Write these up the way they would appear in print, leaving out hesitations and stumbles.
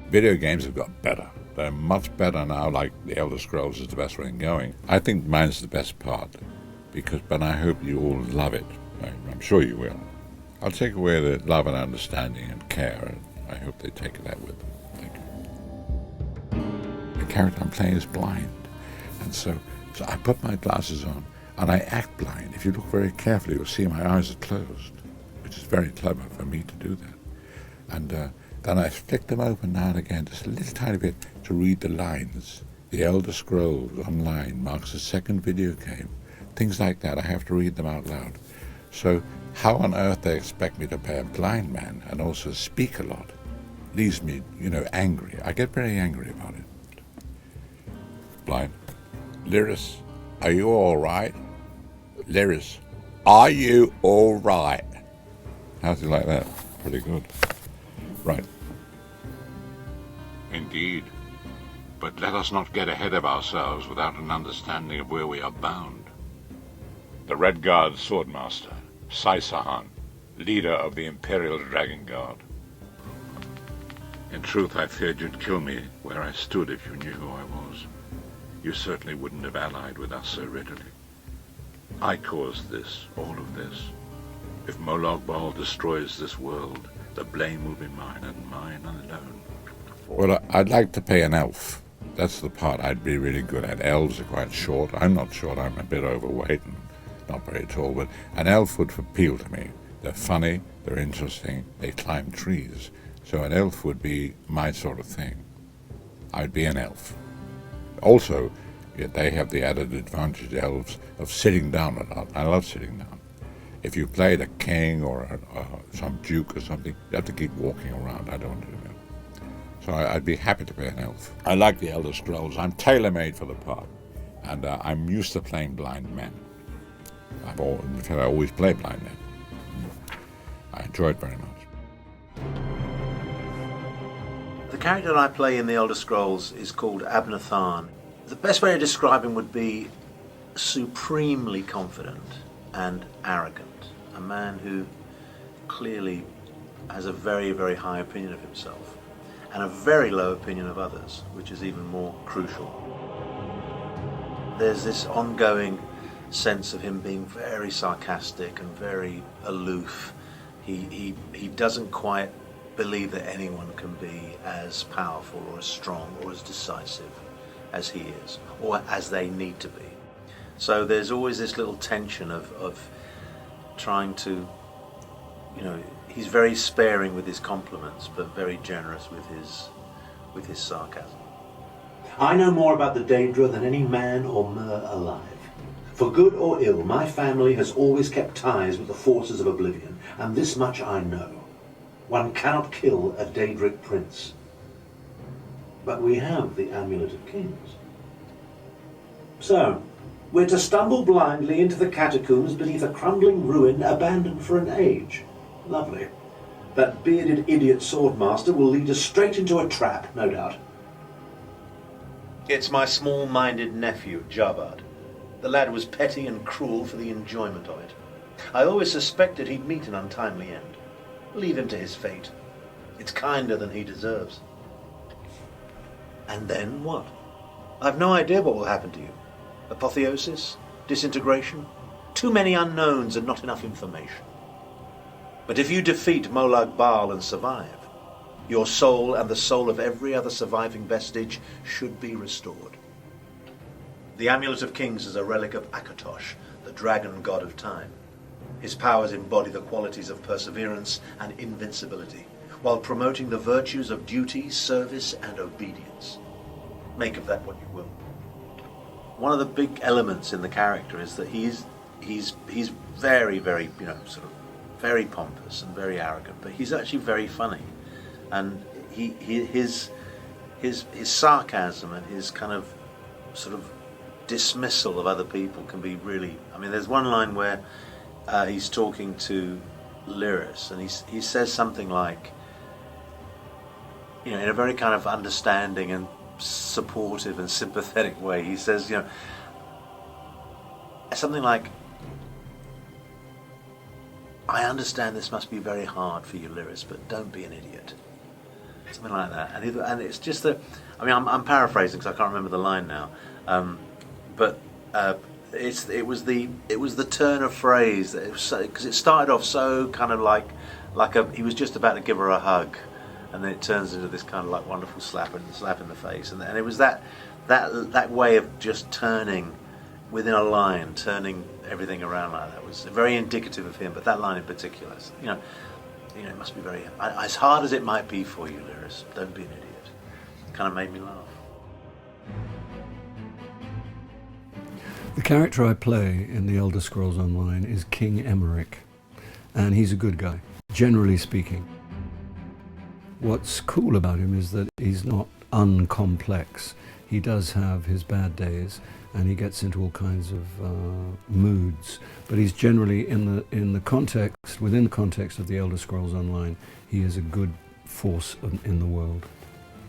Video games have got better. They're much better now, like The Elder Scrolls is the best one going. I think mine's the best part, but I hope you all love it. I'm sure you will. I'll take away the love and understanding and care, and I hope they take that with them. Thank you. The character I'm playing is blind, and so I put my glasses on, and I act blind. If you look very carefully, you'll see my eyes are closed, which is very clever for me to do that. And then I flick them open now and again, just a little tiny bit, to read the lines. The Elder Scrolls Online marks the second video game. Things like that, I have to read them out loud. So how on earth they expect me to play a blind man and also speak a lot leaves me, angry. I get very angry about it. Blind. Lyris, are you all right? Lyris, are you all right? How's it like that? Pretty good. Right. Indeed. But let us not get ahead of ourselves without an understanding of where we are bound. The Red Guard Swordmaster, Saisahan, leader of the Imperial Dragon Guard. In truth, I feared you'd kill me where I stood if you knew who I was. You certainly wouldn't have allied with us so readily. I caused this, all of this. If Molag Bal destroys this world, the blame will be mine and mine alone. Well, I'd like to play an elf. That's the part I'd be really good at. Elves are quite short. I'm not short, I'm a bit overweight and not very tall, but an elf would appeal to me. They're funny, they're interesting, they climb trees. So an elf would be my sort of thing. I'd be an elf. Also, they have the added advantage, elves, of sitting down a lot. I love sitting down. If you played a king or some duke or something, you have to keep walking around. I don't do that. So I'd be happy to play an elf. I like the Elder Scrolls. I'm tailor-made for the part. And I'm used to playing blind men. I always play blind men. I enjoy it very much. The character I play in the Elder Scrolls is called Abnur Tharn. The best way to describe him would be supremely confident and arrogant. A man who clearly has a very, very high opinion of himself and a very low opinion of others, which is even more crucial. There's this ongoing sense of him being very sarcastic and very aloof. He doesn't quite believe that anyone can be as powerful or as strong or as decisive as he is, or as they need to be. So there's always this little tension of trying to, he's very sparing with his compliments, but very generous with his sarcasm. I know more about the Daedra than any man or mer alive. For good or ill, my family has always kept ties with the forces of oblivion, and this much I know. One cannot kill a Daedric prince. But we have the Amulet of Kings. So, we're to stumble blindly into the catacombs beneath a crumbling ruin abandoned for an age. Lovely. That bearded idiot swordmaster will lead us straight into a trap, no doubt. It's my small-minded nephew, Jabad. The lad was petty and cruel for the enjoyment of it. I always suspected he'd meet an untimely end. Leave him to his fate. It's kinder than he deserves. And then what? I've no idea what will happen to you. Apotheosis? Disintegration? Too many unknowns and not enough information. But if you defeat Molag Bal and survive, your soul and the soul of every other surviving vestige should be restored. The Amulet of Kings is a relic of Akatosh, the dragon god of time. His powers embody the qualities of perseverance and invincibility, while promoting the virtues of duty, service, and obedience. Make of that what you will. One of the big elements in the character is that he's very, very, sort of very pompous and very arrogant, but he's actually very funny, and his sarcasm and his kind of sort of dismissal of other people can be really. I mean, there's one line where he's talking to Lyris, and he says something like, in a very kind of understanding and supportive and sympathetic way, he says, something like, "I understand this must be very hard for you, Lyris, but don't be an idiot." something like that. And it's just that, I mean, I'm paraphrasing because I can't remember the line now, but it was the turn of phrase that because it started off so kind of like he was just about to give her a hug, and then it turns into this kind of like wonderful slap in the face, and it was that way of just turning within a line, turning everything around like that was very indicative of him. But that line in particular, it must be very as hard as it might be for you, Lyris. Don't be an idiot. It kind of made me laugh. The character I play in the Elder Scrolls Online is King Emerik, and he's a good guy, generally speaking. What's cool about him is that he's not uncomplex. He does have his bad days, and he gets into all kinds of moods. But he's generally within the context of the Elder Scrolls Online, he is a good force in the world.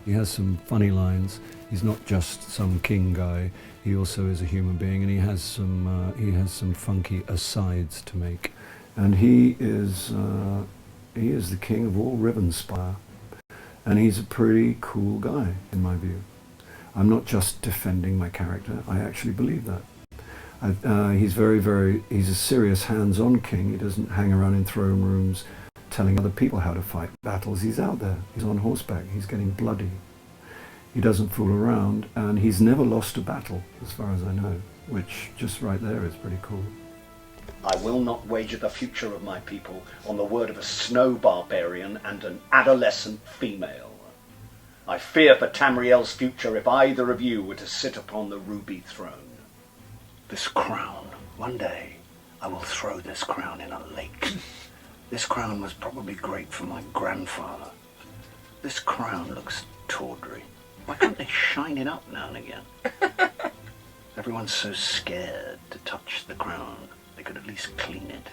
He has some funny lines. He's not just some king guy. He also is a human being, and he has some funky asides to make. And he is the king of all Rivenspire, and he's a pretty cool guy in my view. I'm not just defending my character. I actually believe that. He's a serious hands-on king. He doesn't hang around in throne rooms telling other people how to fight battles. He's out there. He's on horseback. He's getting bloody. He doesn't fool around, and he's never lost a battle, as far as I know, which just right there is pretty cool. I will not wager the future of my people on the word of a snow barbarian and an adolescent female. I fear for Tamriel's future if either of you were to sit upon the ruby throne. This crown, one day, I will throw this crown in a lake. This crown was probably great for my grandfather. This crown looks tawdry. Why can't they shine it up now and again? Everyone's so scared to touch the crown. They could at least clean it.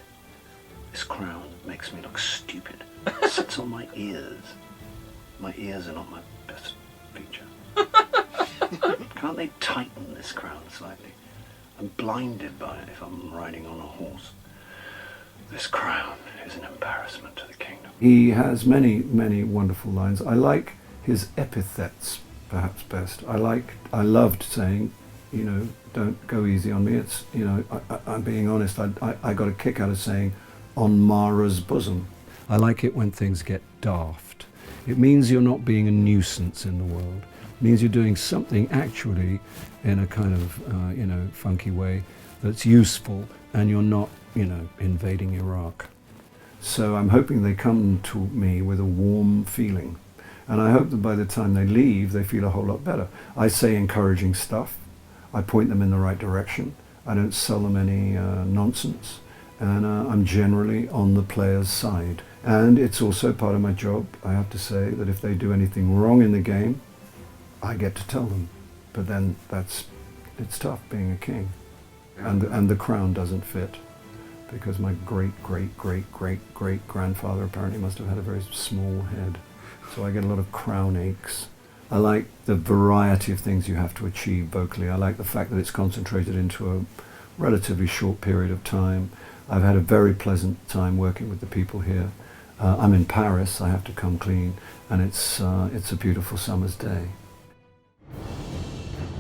This crown makes me look stupid. It sits on my ears. My ears are not my best feature. Can't they tighten this crown slightly? I'm blinded by it if I'm riding on a horse. This crown is an embarrassment to the kingdom. He has many, many wonderful lines. I like his epithets perhaps best. I loved saying, don't go easy on me. It's, I'm being honest. I got a kick out of saying, on Mara's bosom. I like it when things get daft. It means you're not being a nuisance in the world. It means you're doing something actually in a kind of, funky way that's useful, and you're not, invading Iraq. So I'm hoping they come to me with a warm feeling. And I hope that by the time they leave, they feel a whole lot better. I say encouraging stuff. I point them in the right direction. I don't sell them any nonsense. And I'm generally on the player's side. And it's also part of my job, I have to say, that if they do anything wrong in the game, I get to tell them. But then it's tough being a king. And the crown doesn't fit, because my great-great-great-great-great-grandfather apparently must have had a very small head. So I get a lot of crown aches. I like the variety of things you have to achieve vocally. I like the fact that it's concentrated into a relatively short period of time. I've had a very pleasant time working with the people here. I'm in Paris, I have to come clean, and it's a beautiful summer's day.